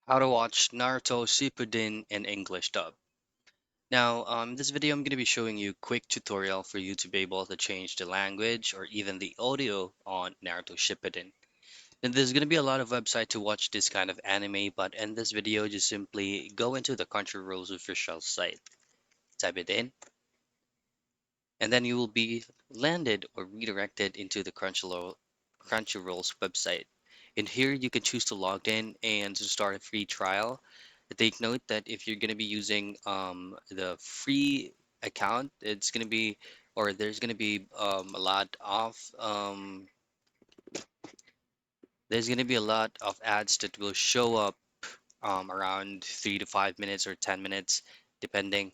How to watch Naruto Shippuden in English dub. Now, this video I'm going to be showing you a quick tutorial for you to be able to change the language or even the audio on Naruto Shippuden. And there's going to be a lot of website to watch this kind of anime, but in this video, just simply go into the Crunchyroll's official site, type it in, and then you will be landed or redirected into the Crunchyroll's website. In here, you can choose to log in and to start a free trial. Take note that if you're going to be using the free account, it's going to be, or there's going to be there's going to be a lot of ads that will show up around 3 to 5 minutes or 10 minutes, depending.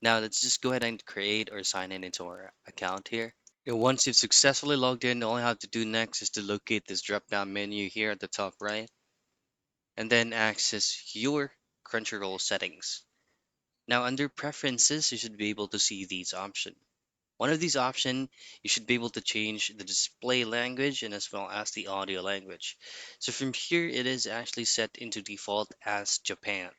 Now, let's just go ahead and create or sign in into our account here. And once you've successfully logged in, all you have to do next is to locate this drop-down menu here at the top right, and then access your Crunchyroll settings. Now, under preferences, you should be able to see these options. One of these options, you should be able to change the display language and as well as the audio language. So from here, it is actually set into default as Japan.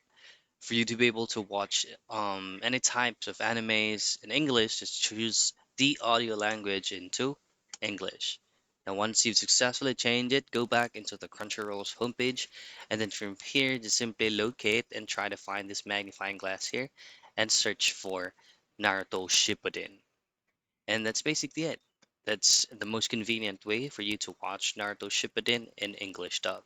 For you to be able to watch any types of animes in English, just choose the audio language into English. Now, once you've successfully changed it, go back into the Crunchyroll's homepage, and then from here, just simply locate and try to find this magnifying glass here and search for Naruto Shippuden. And that's basically it. That's the most convenient way for you to watch Naruto Shippuden in English dub.